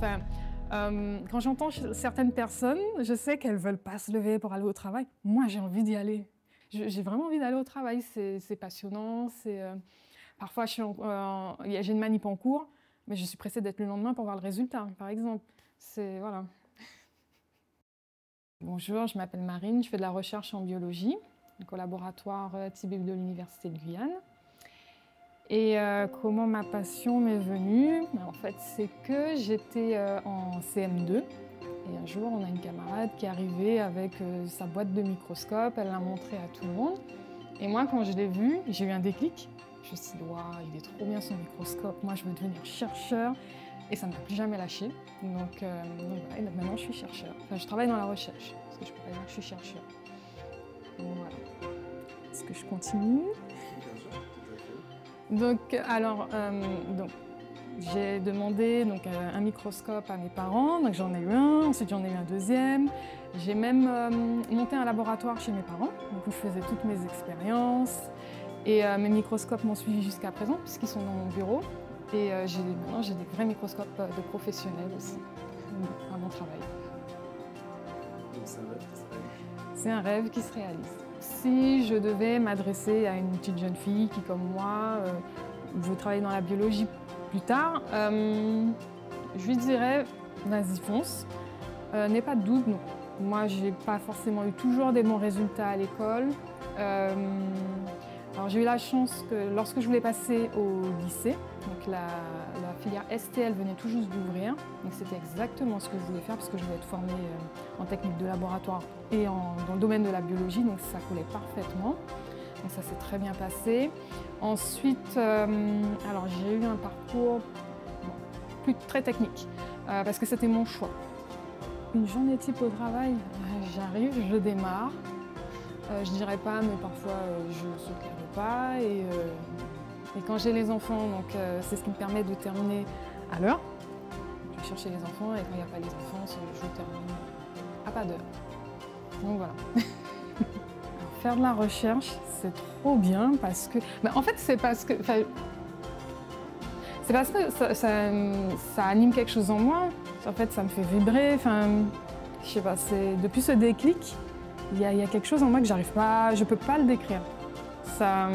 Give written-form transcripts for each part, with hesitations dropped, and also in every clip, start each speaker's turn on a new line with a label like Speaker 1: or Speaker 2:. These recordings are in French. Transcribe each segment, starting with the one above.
Speaker 1: Enfin, quand j'entends certaines personnes, je sais qu'elles ne veulent pas se lever pour aller au travail. Moi, j'ai envie d'y aller. J'ai vraiment envie d'aller au travail. C'est passionnant. Parfois, j'ai une manip en cours, mais je suis pressée d'être le lendemain pour voir le résultat, par exemple. Voilà. Bonjour, je m'appelle Marine, je fais de la recherche en biologie, au laboratoire TIBIB de l'Université de Guyane. Et comment ma passion m'est venue? En fait, c'est que j'étais en CM2 et un jour, on a une camarade qui est arrivée avec sa boîte de microscope, elle l'a montré à tout le monde. Et moi, quand je l'ai vu, j'ai eu un déclic. Je me suis dit, waouh, il est trop bien son microscope, moi je veux devenir chercheur. Et ça ne m'a plus jamais lâché. Donc voilà, maintenant je suis chercheur. Enfin, je travaille dans la recherche, parce que je peux pas dire que je suis chercheur. Donc voilà. Est-ce que je continue? Donc, alors, j'ai demandé un microscope à mes parents, donc j'en ai eu un, ensuite j'en ai eu un deuxième. J'ai même monté un laboratoire chez mes parents, donc où je faisais toutes mes expériences. Et mes microscopes m'ont suivi jusqu'à présent, puisqu'ils sont dans mon bureau. Et maintenant, j'ai des vrais microscopes de professionnels aussi, à mon travail.
Speaker 2: Donc c'est un rêve qui se réalise.
Speaker 1: C'est un rêve qui se réalise. Si je devais m'adresser à une petite jeune fille qui, comme moi, veut travailler dans la biologie plus tard, je lui dirais, vas-y, fonce. N'aie pas de doute, non. Moi, j'ai pas forcément eu toujours des bons résultats à l'école. Alors j'ai eu la chance que lorsque je voulais passer au lycée, donc la filière STL venait tout juste d'ouvrir, donc c'était exactement ce que je voulais faire parce que je voulais être formée en technique de laboratoire et dans le domaine de la biologie, donc ça collait parfaitement. Donc ça s'est très bien passé. Ensuite, alors j'ai eu un parcours plus très technique parce que c'était mon choix. Une journée type au travail, j'arrive, je démarre. Je dirais pas, mais parfois je saute les repas. Et quand j'ai les enfants, c'est ce qui me permet de terminer à l'heure. Je vais chercher les enfants et quand il n'y a pas les enfants, je termine à pas d'heure. Donc voilà. Alors, faire de la recherche, c'est trop bien parce que... en fait, c'est parce que ça anime quelque chose en moi. En fait, ça me fait vibrer. Enfin, je sais pas, depuis ce déclic, il y a quelque chose en moi que j'arrive pas, je peux pas le décrire. Je sais pas.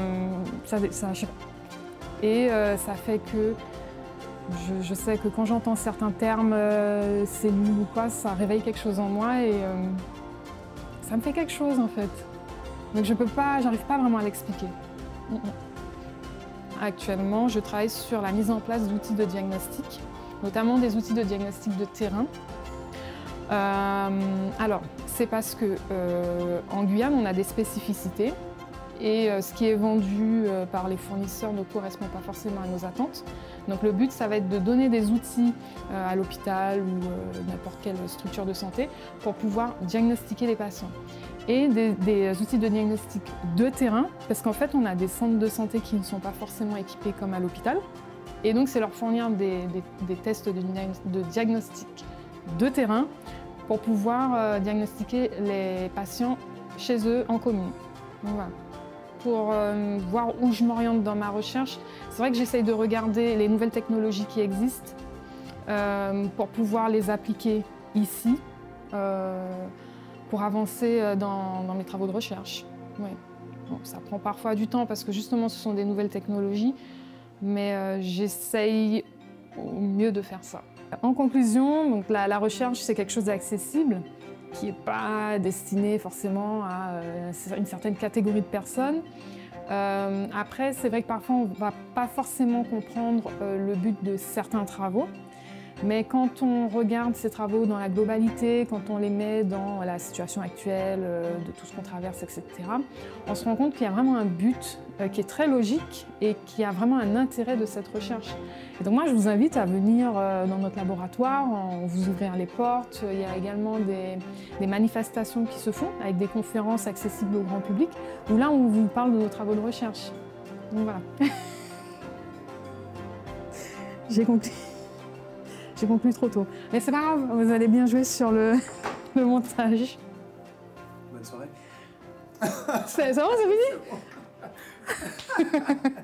Speaker 1: Et ça fait que je sais que quand j'entends certains termes, cellules ou quoi, ça réveille quelque chose en moi et ça me fait quelque chose en fait. Donc j'arrive pas vraiment à l'expliquer. Actuellement, je travaille sur la mise en place d'outils de diagnostic, notamment des outils de diagnostic de terrain. Alors, c'est parce que en Guyane, on a des spécificités et ce qui est vendu par les fournisseurs ne correspond pas forcément à nos attentes. Donc le but, ça va être de donner des outils à l'hôpital ou n'importe quelle structure de santé pour pouvoir diagnostiquer les patients. Et des outils de diagnostic de terrain, parce qu'en fait, on a des centres de santé qui ne sont pas forcément équipés comme à l'hôpital. Et donc, c'est leur fournir des tests de diagnostic de terrain pour pouvoir diagnostiquer les patients chez eux en commune. Donc, voilà. Pour voir où je m'oriente dans ma recherche, c'est vrai que j'essaye de regarder les nouvelles technologies qui existent pour pouvoir les appliquer ici, pour avancer dans mes travaux de recherche. Ouais. Bon, ça prend parfois du temps parce que justement ce sont des nouvelles technologies, mais j'essaye au mieux de faire ça. En conclusion, donc la recherche, c'est quelque chose d'accessible, qui n'est pas destiné forcément à une certaine catégorie de personnes. Après, c'est vrai que parfois, on ne va pas forcément comprendre le but de certains travaux. Mais quand on regarde ces travaux dans la globalité, quand on les met dans la situation actuelle de tout ce qu'on traverse, etc., on se rend compte qu'il y a vraiment un but qui est très logique et qui a vraiment un intérêt de cette recherche. Et donc moi, je vous invite à venir dans notre laboratoire, on vous ouvrir les portes. Il y a également des manifestations qui se font avec des conférences accessibles au grand public, où là, on vous parle de nos travaux de recherche. Donc voilà. J'ai conclu. J'ai conclu trop tôt. Mais c'est pas grave, vous allez bien jouer sur le montage.
Speaker 2: Bonne soirée.
Speaker 1: C'est bon, c'est fini?